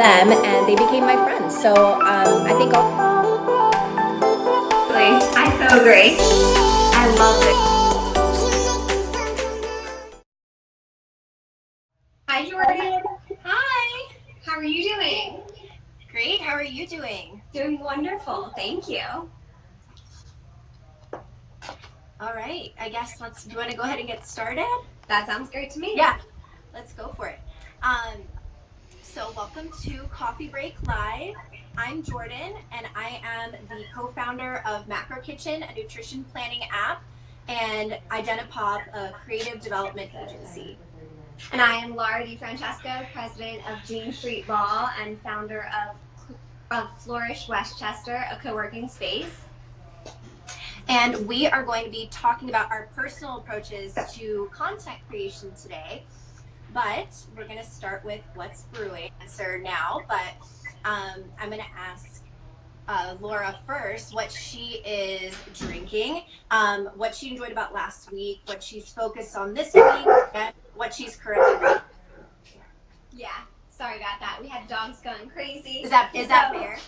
them, and they became my friends. So I think I so agree. I love it. Hi, Jordan. Hi. How are you doing? Great. How are you doing? Doing wonderful. Thank you. All right. I guess do you want to go ahead and get started? That sounds great to me. Yeah. Let's go for it. So welcome to Coffee Break Live. I'm Jordan, and I am the co-founder of Macro Kitchen, a nutrition planning app, and Identipop, a creative development agency. And I am Laura DiFrancesco, president of Dean Street Law and founder of Flourish Westchester, a co-working space. And we are going to be talking about our personal approaches to content creation today. But we're going to start with what's brewing answer now. But I'm going to ask Laura first what she is drinking, what she enjoyed about last week, what she's focused on this week, and what she's currently reading. Yeah, sorry about that. We had dogs going crazy. Is that fair?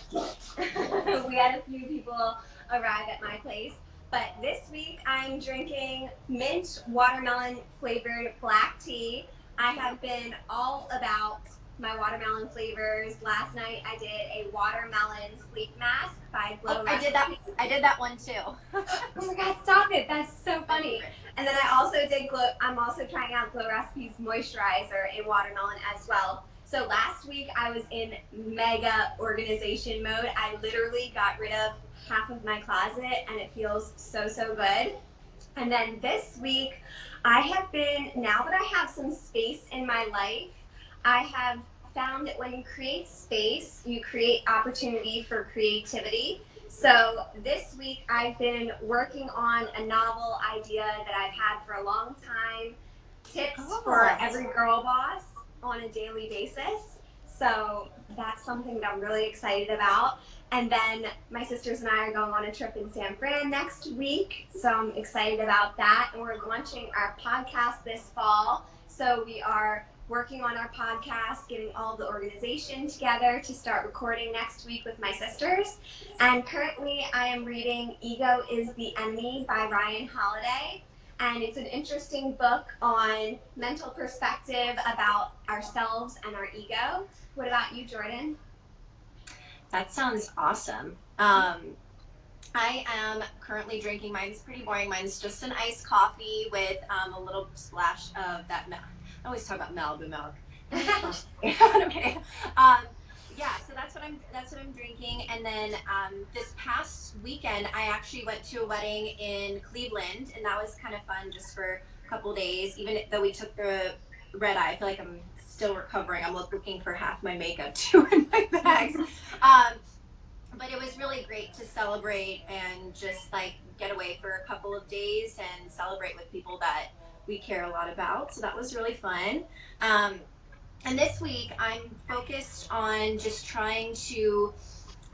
We had a few people arrive at my place. But this week I'm drinking mint watermelon flavored black tea. I have been all about my watermelon flavors. Last night I did a watermelon sleep mask by Glow Recipes. I did that one too. Oh my God, stop it. That's so funny. And then I'm also trying out Glow Recipes moisturizer in watermelon as well. So last week I was in mega organization mode. I literally got rid of half of my closet and it feels so good. And then this week now that I have some space in my life, I have found that when you create space, you create opportunity for creativity. So this week I've been working on a novel idea that I've had for a long time, tips for every girl boss on a daily basis. So that's something that I'm really excited about. And then my sisters and I are going on a trip in San Fran next week. So I'm excited about that. And we're launching our podcast this fall. So we are working on our podcast, getting all the organization together to start recording next week with my sisters. And currently I am reading Ego is the Enemy by Ryan Holiday. And it's an interesting book on mental perspective about ourselves and our ego. What about you, Jordan? That sounds awesome. I am currently drinking, mine's pretty boring. Mine's just an iced coffee with a little splash of that milk. I always talk about Malibu milk. Okay. Yeah, so that's what I'm drinking. And then this past weekend, I actually went to a wedding in Cleveland, and that was kind of fun just for a couple days. Even though we took the red eye, I feel like I'm still recovering. I'm looking for half my makeup too in my bags. But it was really great to celebrate and just like get away for a couple of days and celebrate with people that we care a lot about. So that was really fun. And this week I'm focused on just trying to,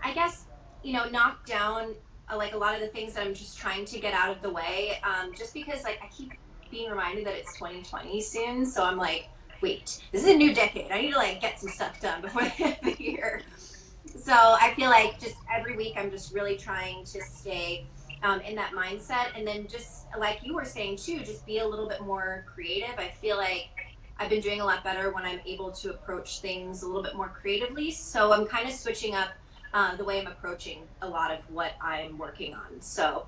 I guess, knock down like a lot of the things that I'm just trying to get out of the way. Just because like I keep being reminded that it's 2020 soon. So I'm like, wait, this is a new decade. I need to like get some stuff done before the end of the year. So I feel like just every week I'm just really trying to stay in that mindset. And then just like you were saying too, just be a little bit more creative. I feel like I've been doing a lot better when I'm able to approach things a little bit more creatively. So I'm kind of switching up the way I'm approaching a lot of what I'm working on. So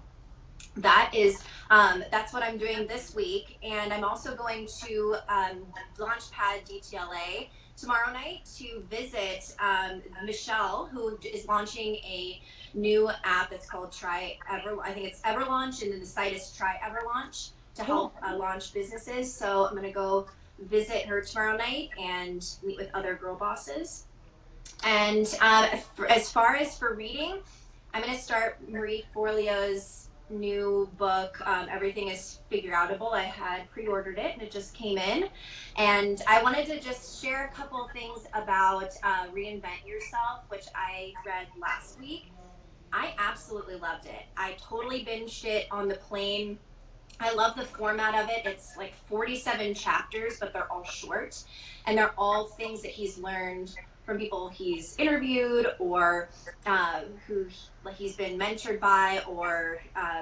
that's what I'm doing this week. And I'm also going to Launchpad DTLA tomorrow night to visit Michelle, who is launching a new app that's called I think it's Everlaunch, and then the site is Try Everlaunch to help launch businesses. So I'm going to go visit her tomorrow night and meet with other girl bosses. And as far as for reading, I'm going to start Marie Forleo's new book, Everything is Figure Outable. I had pre-ordered it and it just came in. And I wanted to just share a couple of things about Reinvent Yourself, which I read last week. I absolutely loved it. I totally binged it on the plane. I love the format of it. It's like 47 chapters, but they're all short. And they're all things that he's learned from people he's interviewed or who he's been mentored by, or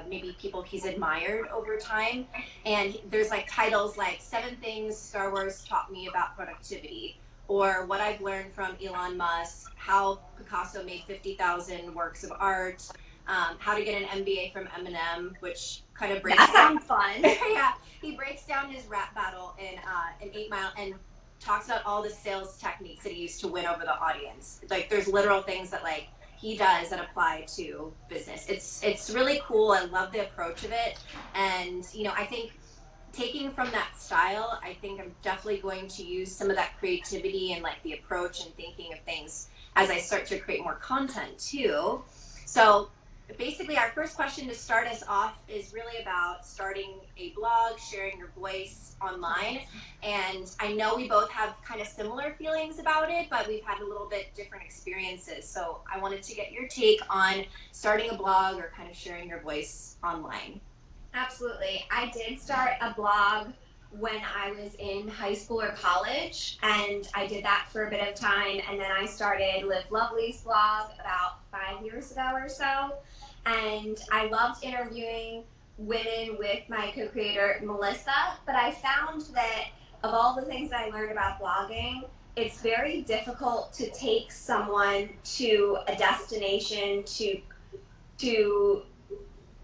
maybe people he's admired over time. And there's like titles like 7 Things Star Wars Taught Me About Productivity, or What I've Learned from Elon Musk, How Picasso Made 50,000 Works of Art, How to Get an MBA from Eminem, which kind of breaks That down. sounds fun. Yeah, he breaks down his rap battle in 8 Mile and talks about all the sales techniques that he used to win over the audience. Like there's literal things that like he does that apply to business. It's really cool. I love the approach of it, and I think taking from that style, I think I'm definitely going to use some of that creativity and like the approach and thinking of things as I start to create more content too. So basically our first question to start us off is really about starting a blog, sharing your voice online. And I know we both have kind of similar feelings about it, but we've had a little bit different experiences. So I wanted to get your take on starting a blog or kind of sharing your voice online. Absolutely. I did start a blog when I was in high school or college, and I did that for a bit of time, and then I started Live Lovely's blog about 5 years ago or so, and I loved interviewing women with my co-creator Melissa, but I found that of all the things I learned about blogging, it's very difficult to take someone to a destination to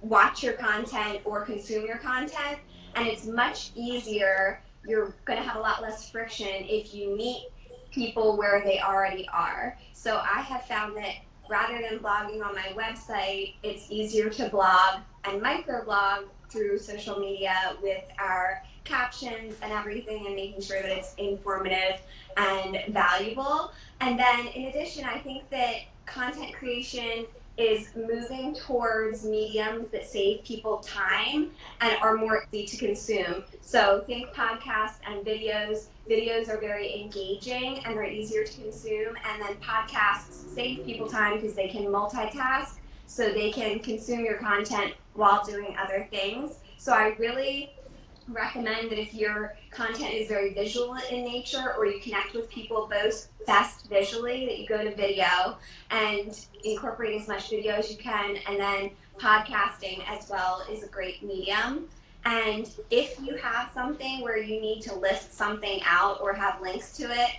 watch your content or consume your content, and it's much easier. You're going to have a lot less friction if you meet people where they already are. So I have found that rather than blogging on my website, it's easier to blog and microblog through social media with our captions and everything, and making sure that it's informative and valuable. And then in addition, I think that content creation is moving towards mediums that save people time and are more easy to consume. So think podcasts and videos. Videos are very engaging and they're easier to consume. And then podcasts save people time because they can multitask, so they can consume your content while doing other things. So I really recommend that if your content is very visual in nature, or you connect with people both best visually, that you go to video and incorporate as much video as you can. And then podcasting as well is a great medium. And if you have something where you need to list something out or have links to it,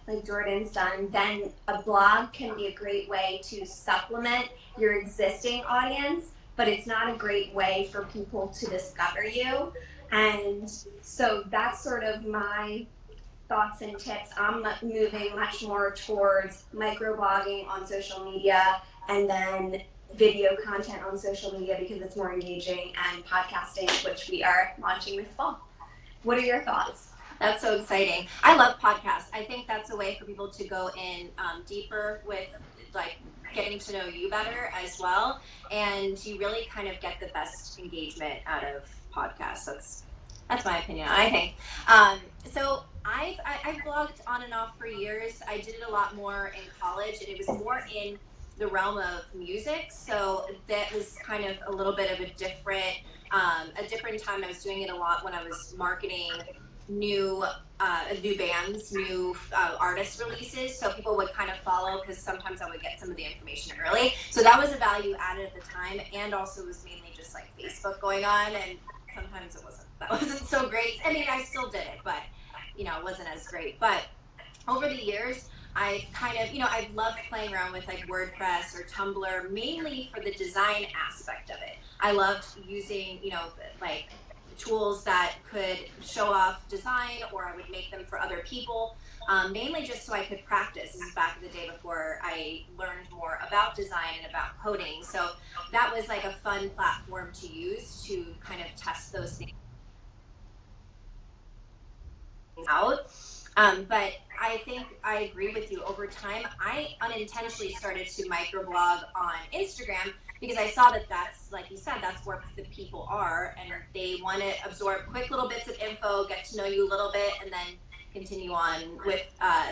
like Jordan's done, then a blog can be a great way to supplement your existing audience, but it's not a great way for people to discover you. And so that's sort of my thoughts and tips. I'm moving much more towards microblogging on social media, and then video content on social media because it's more engaging, and podcasting, which we are launching this fall. What are your thoughts? That's so exciting. I love podcasts. I think that's a way for people to go in deeper with like getting to know you better as well, and you really kind of get the best engagement out of podcasts. That's my opinion, I think. So I've blogged on and off for years. I did it a lot more in college, and it was more in the realm of music. So that was kind of a little bit of a different time. I was doing it a lot when I was marketing new bands, new artist releases, so people would kind of follow, because sometimes I would get some of the information early. So that was a value added at the time, and also it was mainly just like Facebook going on, and sometimes that wasn't so great. I mean, I still did it, but it wasn't as great. But over the years, I've kind of, I've loved playing around with like WordPress or Tumblr, mainly for the design aspect of it. I loved using, like tools that could show off design, or I would make them for other people, mainly just so I could practice. This is back in the day before I learned more about design and about coding. So that was like a fun platform to use to kind of test those things out. But I think I agree with you. Over time, I unintentionally started to microblog on Instagram, because I saw that that's, like you said, that's where the people are, and they want to absorb quick little bits of info, get to know you a little bit, and then continue on with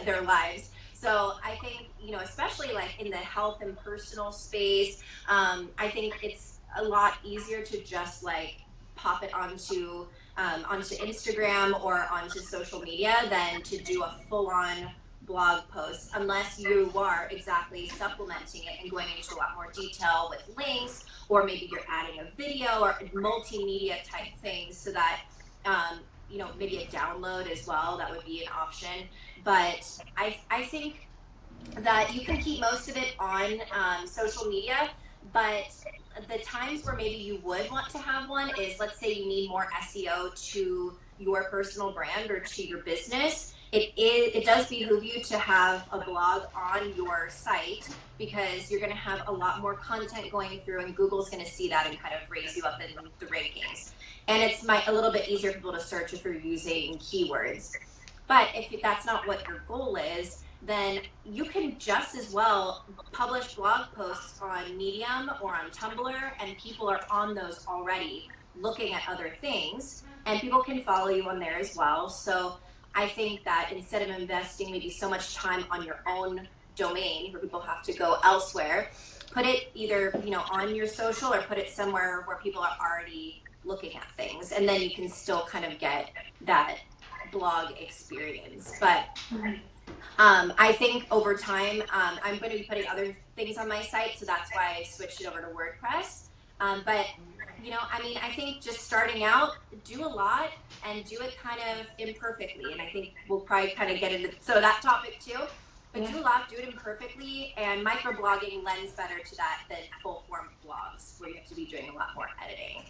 their lives. So I think, especially like in the health and personal space, I think it's a lot easier to just like pop it onto Instagram or onto social media than to do a full-on blog posts unless you are exactly supplementing it and going into a lot more detail with links, or maybe you're adding a video or multimedia type things so that maybe a download as well, that would be an option. But I think that you can keep most of it on social media, but the times where maybe you would want to have one is, let's say you need more SEO to your personal brand or to your business. It does behoove you to have a blog on your site, because you're going to have a lot more content going through, and Google's going to see that and kind of raise you up in the rankings. And it's a little bit easier for people to search if you're using keywords. But if that's not what your goal is, then you can just as well publish blog posts on Medium or on Tumblr, and people are on those already looking at other things, and people can follow you on there as well. So I think that instead of investing maybe so much time on your own domain where people have to go elsewhere, put it either on your social, or put it somewhere where people are already looking at things, and then you can still kind of get that blog experience. But I think over time, I'm going to be putting other things on my site, so that's why I switched it over to WordPress. But I think just starting out, do a lot and do it kind of imperfectly. And I think we'll probably kind of get into that topic too. But do a lot, do it imperfectly, and microblogging lends better to that than full form blogs where you have to be doing a lot more editing.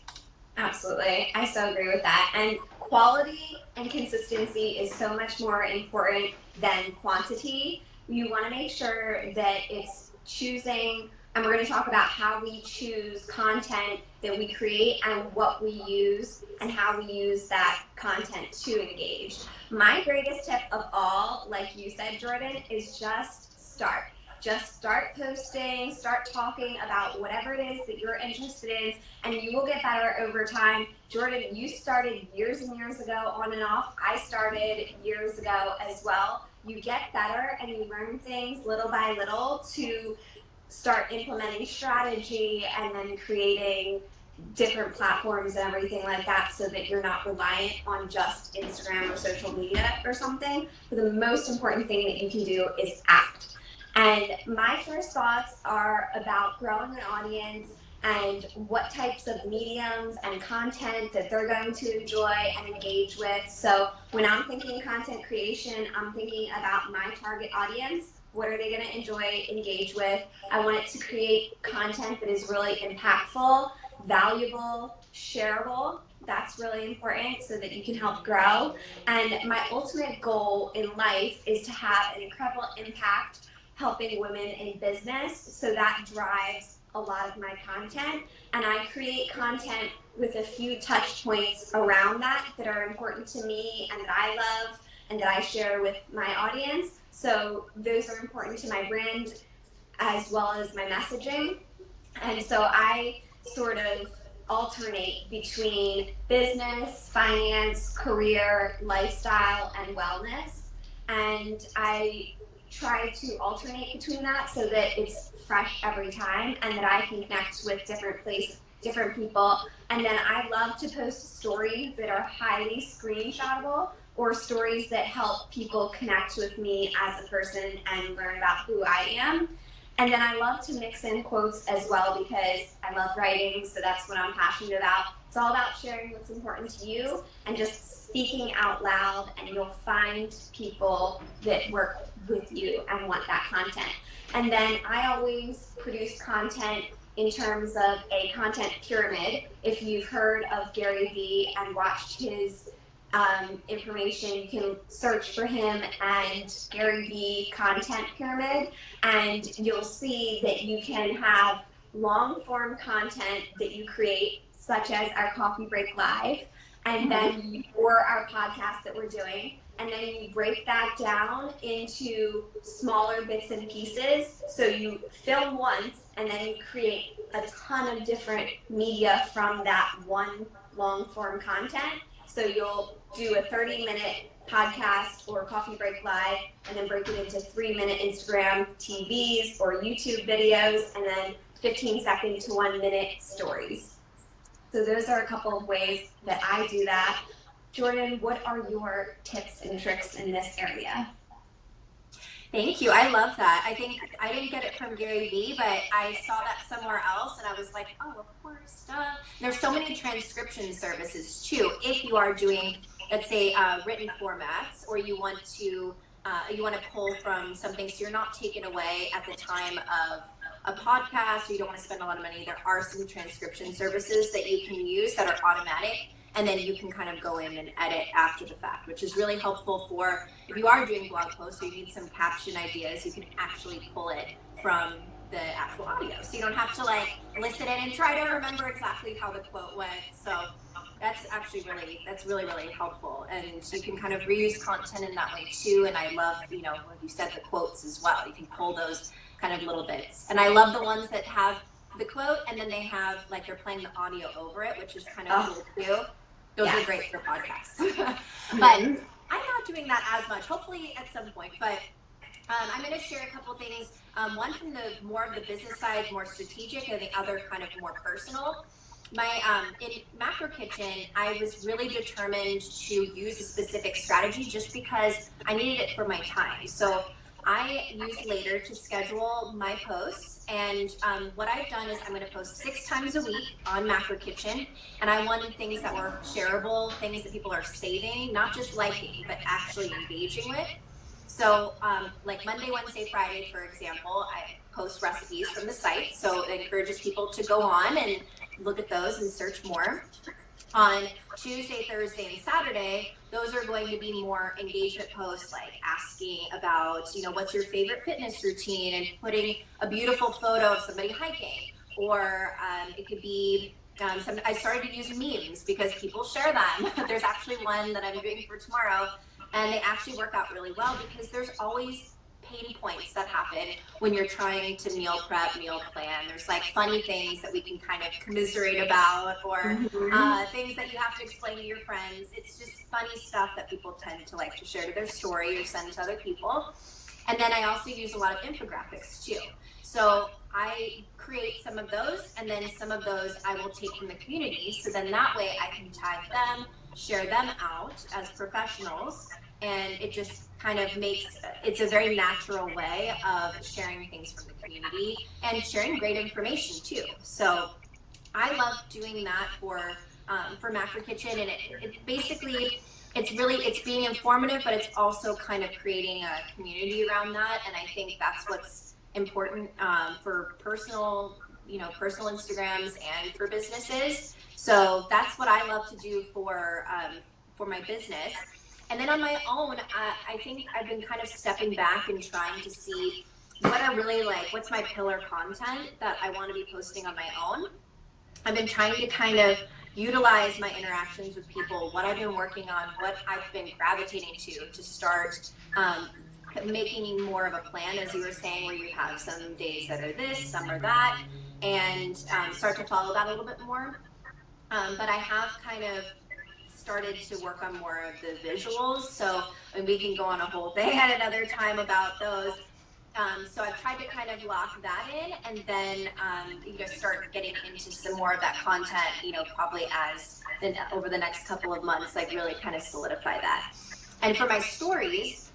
Absolutely. I so agree with that. And quality and consistency is so much more important than quantity. You want to make sure that it's choosing, and we're going to talk about how we choose content that we create and what we use and how we use that content to engage. My greatest tip of all, like you said, Jordan, is just start. Just start posting, start talking about whatever it is that you're interested in, and you will get better over time. Jordan, you started years and years ago on and off. I started years ago as well. You get better and you learn things little by little to start implementing strategy and then creating different platforms and everything like that, so that you're not reliant on just Instagram or social media or something. But the most important thing that you can do is act. And my first thoughts are about growing an audience and what types of mediums and content that they're going to enjoy and engage with. So when I'm thinking content creation, I'm thinking about my target audience. What are they going to enjoy, engage with? I want it to create content that is really impactful, valuable, shareable. That's really important so that you can help grow. And my ultimate goal in life is to have an incredible impact helping women in business. So that drives a lot of my content. And I create content with a few touch points around that are important to me and that I love and that I share with my audience. So those are important to my brand as well as my messaging. And so I sort of alternate between business, finance, career, lifestyle, and wellness. And I try to alternate between that so that it's fresh every time and that I can connect with different people. And then I love to post stories that are highly screenshotable, or stories that help people connect with me as a person and learn about who I am. And then I love to mix in quotes as well, because I love writing, so that's what I'm passionate about. It's all about sharing what's important to you and just speaking out loud, and you'll find people that work with you and want that content. And then I always produce content in terms of a content pyramid. If you've heard of Gary Vee and watched his information, you can search for him and Gary Vee content pyramid, and you'll see that you can have long form content that you create, such as our Coffee Break Live, and then or our podcast that we're doing, and then you break that down into smaller bits and pieces. So you film once and then you create a ton of different media from that one long form content. So you'll do a 30-minute podcast or Coffee Break Live, and then break it into 3-minute Instagram TVs or YouTube videos, and then 15-second to 1-minute stories. So those are a couple of ways that I do that. Jordan, what are your tips and tricks in this area? Thank you. I love that. I think I didn't get it from Gary Vee, but I saw that somewhere else and I was like, oh, of course, duh. There's so many transcription services too. If you are doing, let's say, written formats, or you want to pull from something so you're not taken away at the time of a podcast, or you don't want to spend a lot of money, there are some transcription services that you can use that are automatic, and then you can kind of go in and edit after the fact, which is really helpful for if you are doing blog posts or you need some caption ideas, you can actually pull it from the actual audio. So you don't have to like listen in and try to remember exactly how the quote went. So that's actually really helpful. And you can kind of reuse content in that way too. And I love, like you said, the quotes as well. You can pull those kind of little bits. And I love the ones that have the quote and then they have like they're playing the audio over it, which is kind of cool too. Those are great for podcasts. But I'm not doing that as much, hopefully at some point. But I'm going to share a couple things. One from the more of the business side, more strategic, and the other kind of more personal. In Macro Kitchen, I was really determined to use a specific strategy just because I needed it for my time. So I use Later to schedule my posts, and what I've done is I'm going to post 6 times a week on Macro Kitchen, and I wanted things that were shareable, things that people are saving, not just liking, but actually engaging with. So like Monday, Wednesday, Friday, for example, I post recipes from the site, so it encourages people to go on and look at those and search more. On Tuesday, Thursday, and Saturday, those are going to be more engagement posts, like asking about, what's your favorite fitness routine, and putting a beautiful photo of somebody hiking. Or it could be, I started to use memes because people share them. There's actually one that I'm doing for tomorrow, and they actually work out really well because there's always pain points that happen when you're trying to meal prep, meal plan. There's like funny things that we can kind of commiserate about, or things that you have to explain to your friends. It's just funny stuff that people tend to like to share to their story or send to other people. And then I also use a lot of infographics too. So I create some of those, and then some of those I will take from the community. So then that way I can tag them, share them out as professionals, and it just kind of it's a very natural way of sharing things from the community and sharing great information too. So I love doing that for Macro Kitchen, and it basically, it's being informative, but it's also kind of creating a community around that. And I think that's what's important for personal Instagrams and for businesses. So that's what I love to do for my business. And then on my own, I think I've been kind of stepping back and trying to see what I really like, what's my pillar content that I want to be posting on my own. I've been trying to kind of utilize my interactions with people, what I've been working on, what I've been gravitating to start making more of a plan, as you were saying, where you have some days that are this, some are that, and start to follow that a little bit more. But I have kind of started to work on more of the visuals, so we can go on a whole thing at another time about those. So I've tried to kind of lock that in, and then start getting into some more of that content, probably over the next couple of months, like really kind of solidify that. And for my stories,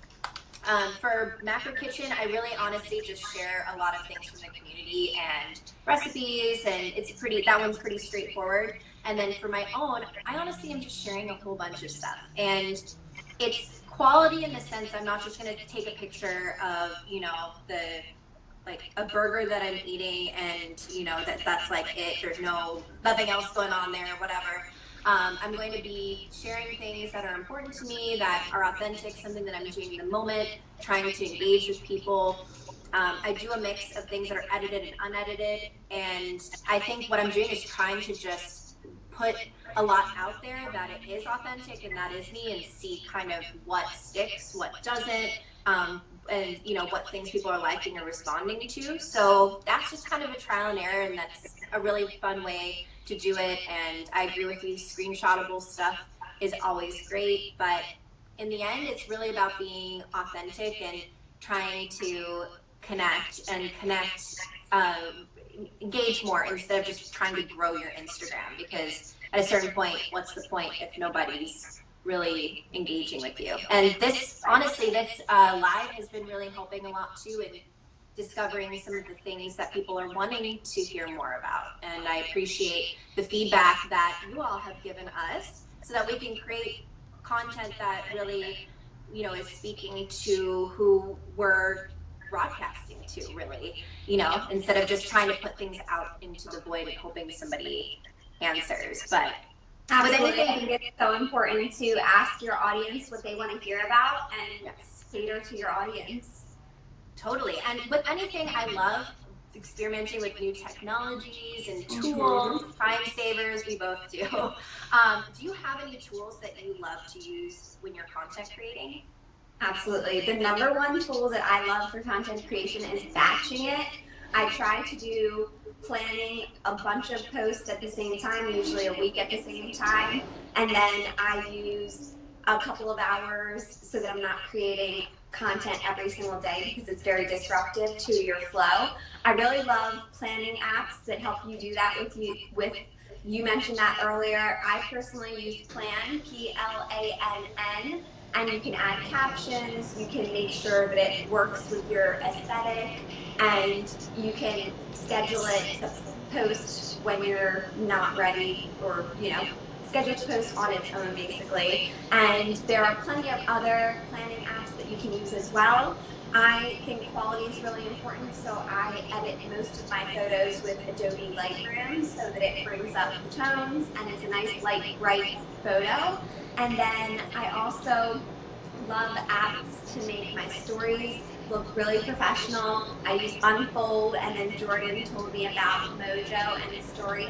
for Macro Kitchen, I really honestly just share a lot of things from the community and recipes, and that one's pretty straightforward. And then for my own, I honestly am just sharing a whole bunch of stuff. And it's quality in the sense I'm not just going to take a picture of, a burger that I'm eating and, that's like it. There's nothing else going on there or whatever. I'm going to be sharing things that are important to me, that are authentic, something that I'm doing in the moment, trying to engage with people. I do a mix of things that are edited and unedited. And I think what I'm doing is trying to just put a lot out there that it is authentic and that is me, and see kind of what sticks, what doesn't, and what things people are liking or responding to. So that's just kind of a trial and error, and that's a really fun way to do it. And I agree with you, screenshotable stuff is always great, but in the end, it's really about being authentic and trying to engage more instead of just trying to grow your Instagram, because at a certain point, what's the point if nobody's really engaging with you. And this, honestly, this live has been really helping a lot too in discovering some of the things that people are wanting to hear more about. And I appreciate the feedback that you all have given us so that we can create content that really, you know, is speaking to who we're broadcasting to, really, you know, instead of just trying to put things out into the void and hoping somebody answers. But absolutely, I think it's so important to ask your audience what they want to hear about and cater to your audience. Totally. And with anything, I love experimenting with new technologies and tools, time savers. We both do. Do you have any tools that you love to use when you're content creating? Absolutely. The number one tool that I love for content creation is batching it. I try to do planning a bunch of posts at the same time, usually a week at the same time, and then I use a couple of hours so that I'm not creating content every single day because it's very disruptive to your flow. I really love planning apps that help you do that you mentioned that earlier. I personally use Plan, Plann, and you can add captions, you can make sure that it works with your aesthetic, and you can schedule it to post when you're not ready, or, you know, schedule to post on its own, basically. And there are plenty of other planning apps that you can use as well. I think quality is really important, so I edit most of my photos with Adobe Lightroom so that it brings up the tones and it's a nice, light, bright photo. And then I also love apps to make my stories look really professional. I use Unfold, and then Jordan told me about Mojo and Story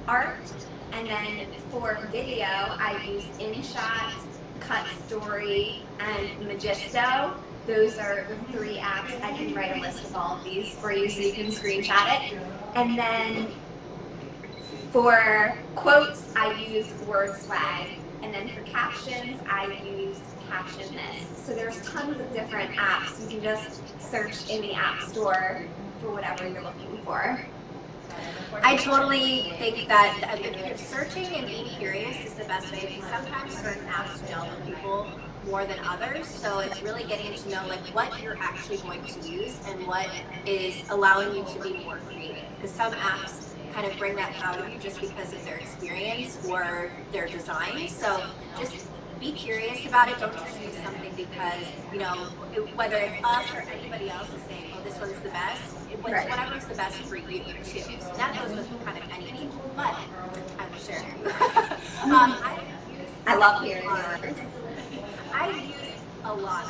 Art. And then for video, I use InShot, Cut Story, and Magisto. Those are the 3 apps. I can write a list of all of these for you so you can screenshot it. And then for quotes, I use WordSwag. And then for captions, I use Caption This. So there's tons of different apps. You can just search in the App Store for whatever you're looking for. I totally think that searching and being curious is the best way, because sometimes certain apps gel with people more than others. So it's really getting to know like what you're actually going to use and what is allowing you to be more creative. Because some apps kind of bring that out of you just because of their experience or their design. So just be curious about it. Don't just use something because, you know, whether it's us or anybody else is saying, oh, this one's the best. Whatever's the best for you too. So that goes with kind of any tool. But I'm sure. I love hearing yours. I use a lot.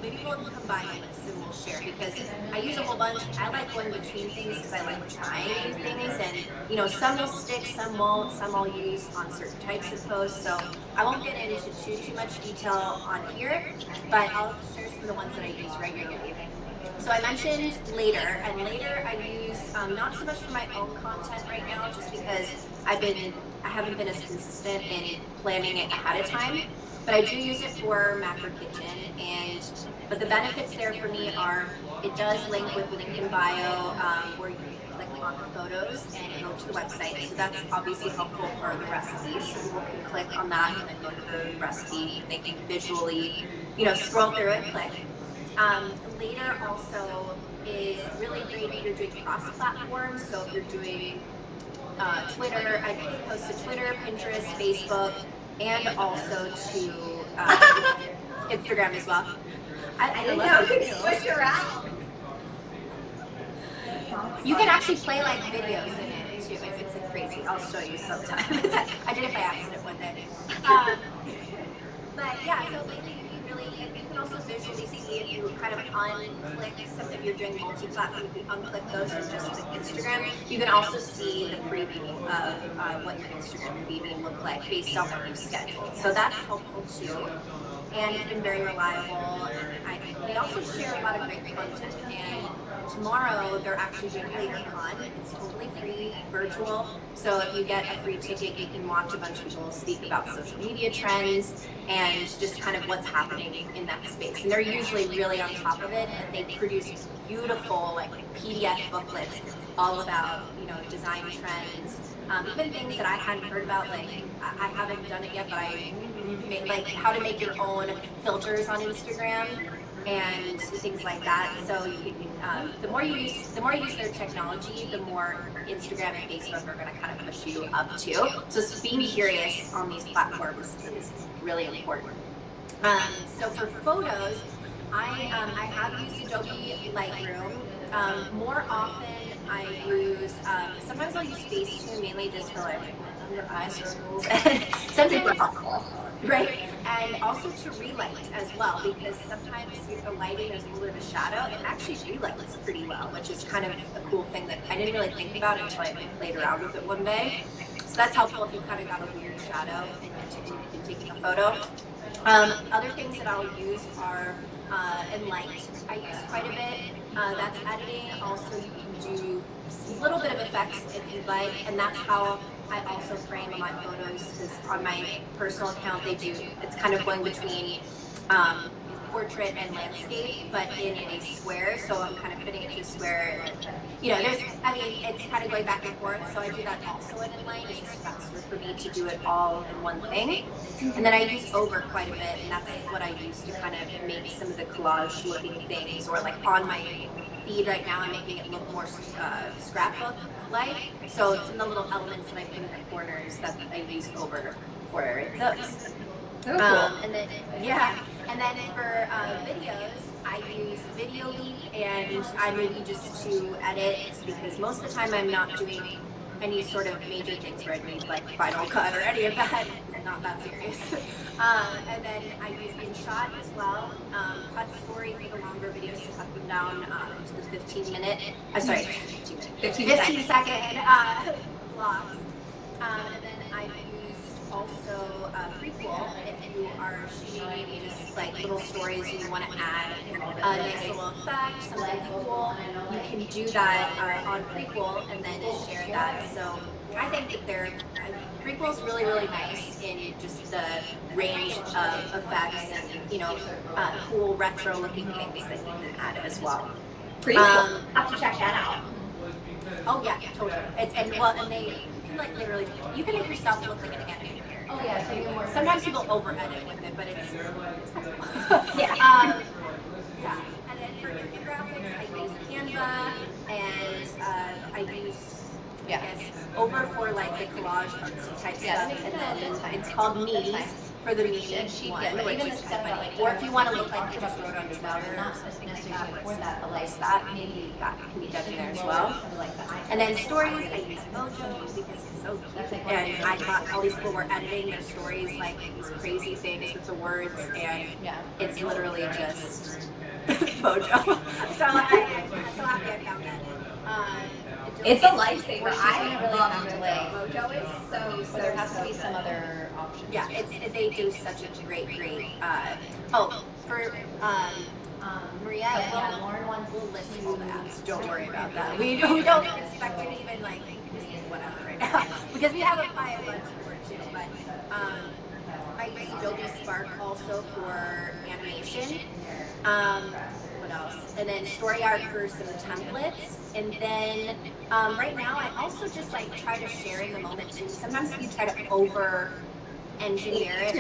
Maybe we'll combine this and we'll share, because I use a whole bunch. I like going between things because I like trying new things, and you know, some will stick, some won't, some I'll use on certain types of posts. So I won't get into too much detail on here, but I'll share some of the ones that I use regularly. So I mentioned Later, and Later I use not so much for my own content right now, just because I haven't been as consistent in planning it ahead of time. But I do use it for Macro Kitchen, but the benefits there for me are it does link with link in bio, where you can click on the photos and go to the website. So that's obviously helpful for the recipes. So people can click on that and then go to the recipe. They can visually, you know, scroll through it, click. Later also is really great if you're doing cross-platform. So if you're doing Twitter, I post to Twitter, Pinterest, Facebook, and also to Instagram as well. I didn't know you could switch around. You can actually play like videos in it too. It's like crazy. I'll show you sometime. I did it by accident one day. But yeah, so lately you can also visually see if you kind of unclick some, if you're doing multi-platform, if you unclick those and just click Instagram, you can also see the preview of what your Instagram feed will look like based on what you've scheduled. So that's helpful too. And it's been very reliable. We also share a lot of great content, and tomorrow they're actually doing LaterCon. It's totally free, virtual. So if you get a free ticket, you can watch a bunch of people speak about social media trends and just kind of what's happening in that space. And they're usually really on top of it, and they produce beautiful like PDF booklets all about, you know, design trends, even things that I hadn't heard about, like I haven't done it yet, but I made, like how to make your own filters on Instagram and things like that. So you can, the more you use their technology, the more Instagram and Facebook are going to kind of push you up too. So being curious on these platforms is really important. So for photos, I have used Adobe Lightroom. More often I use, sometimes I'll use Facetune mainly just for like under eye circles. Sometimes, right, and also to relight as well, because sometimes the lighting, there's a little bit of a shadow. It actually relights pretty well, which is kind of a cool thing that I didn't really think about until I played around with it one day. So that's helpful if you kind of got a weird shadow in taking a photo. Other things that I'll use are in light. I use quite a bit. That's editing. Also, you can do a little bit of effects if you'd like, and that's how I also frame my photos. Because on my personal account, it's kind of going between portrait and landscape, but in a square. So I'm kind of fitting it to a square. You know, it's kind of going back and forth. So I do that also in light. It's just faster for me to do it all in one thing. And then I use over quite a bit, and that's what I use to kind of make some of the collage looking things, or like on my feed right now, I'm making it look more scrapbook-like. So it's in the little elements that I put in the corners that I use over for those. Oh, cool. And then for videos, I use Video Leap and iMovie just to edit, because most of the time I'm not doing any sort of major things where I need like Final Cut or any of that. Not that serious. And then I use InShot as well. Cut Story for the longer videos to cut them down to the 15 second blocks. And then I've used also Prequel if you are shooting maybe just like little stories and you want to add a nice little effect, something cool. You can do that on Prequel and then share that. So I think that Prequel is really, really nice in just the range of effects and cool retro looking things that you can add as well. Pretty cool. Have to check that out. Oh yeah, totally. And they can like literally, you can make yourself look like an animated character. Oh yeah, so you're more. Sometimes people over edit with it, but it's yeah. Yeah. And then for infographics, I use Canva, and I use over for like the collage artsy type stuff, and then it's called Memes for the meme one, which is kind of funny. Or if you want to look like you just wrote on Twitter or something like that, maybe that can be done in there as well. And then stories, I use Mojo because it's so cute, and I thought all these people were editing their stories like these crazy things with the words, and it's literally just Mojo. So I'm so happy I found that. It's a lifesaver. I really love have to Mojo. Mojo is so there has to be good. some other options. Yeah, they do such a great. For Maria, we'll list you the apps. Don't worry about that. We don't expect you to even like just whatever right now because we have apply a bunch for it too. But I use Adobe Spark also for animation. What else? And then StoryArt for some templates. And then right now I also just like try to share in the moment too. Sometimes if you try to over engineer it,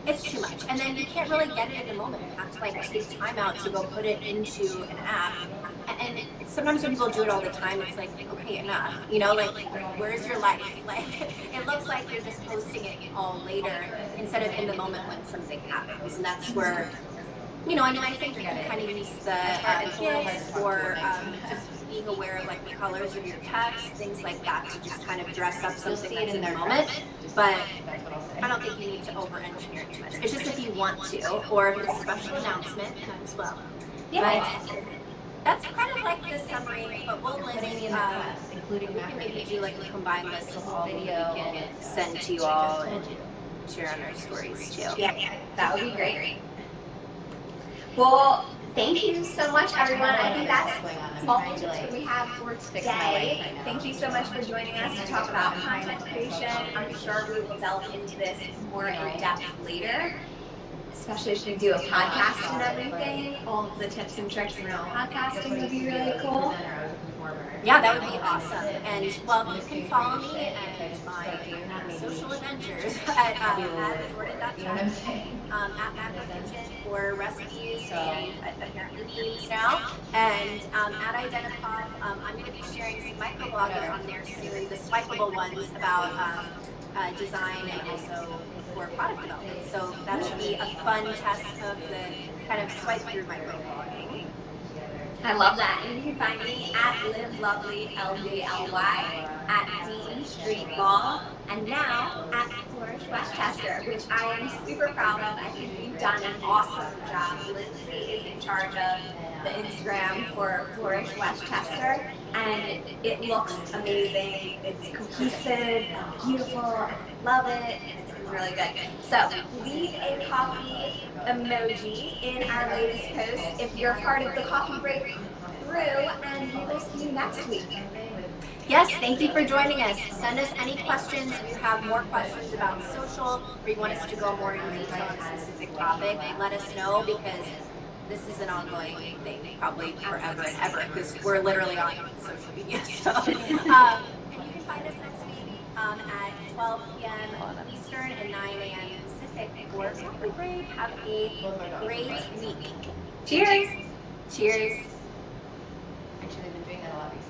it's too much. And then you can't really get it in the moment. You have to like take time out to go put it into an app. And sometimes when people do it all the time, it's like, okay, enough. You know, like where's your life? Like it looks like you're just posting it all later instead of in the moment when something happens. And that's where, I think you can kind of use the GIFs or just being aware of like the colors of your text, things like that, to just kind of dress up something that's in the moment. But I don't think you need to over-engineer it too much. It's just if you want to, or if it's a special announcement as well. Yeah. But that's kind of like the summary, but we'll list, including we can maybe do like a combined list of all that we can send to you all and share on our stories too. Yeah, that would be great. Well, thank you so much, everyone. I think that's all the tips that we have for today. Thank you so much for joining us to talk about content creation. I'm sure we will delve into this more in depth later, especially if we do a podcast and everything. All of the tips and tricks around podcasting would be really cool. Yeah, that would be awesome. And well, you can follow me and my social adventures at jordan.jackson, at Macro Kitchen for recipes and apparently memes now, and at Identipop. I'm going to be sharing some microblogging on there soon, the swipeable ones about design and also for product development. So that should be a fun test of the kind of swipe through microblogging. I love that. And you can find me at Live Lovely LVLY, at Dean Street Mall, and now at Flourish Westchester, which I am super proud of. I think we've done an awesome job. Lindsay is in charge of the Instagram for Flourish Westchester, and it looks amazing. It's cohesive and beautiful, and I love it, and it's been really good. So leave a coffee emoji in our latest post if you're part of the coffee break crew, and we will see you next week. Yes, thank you for joining us. Send us any questions if you have more questions about social or you want us to go more in detail on a specific topic. Let us know, because this is an ongoing thing, probably forever and ever, because we're literally on social media. So, and you can find us next week at 12 p.m. Eastern and 9 a.m. Pacific for coffee break. Have a great week. Cheers! Cheers.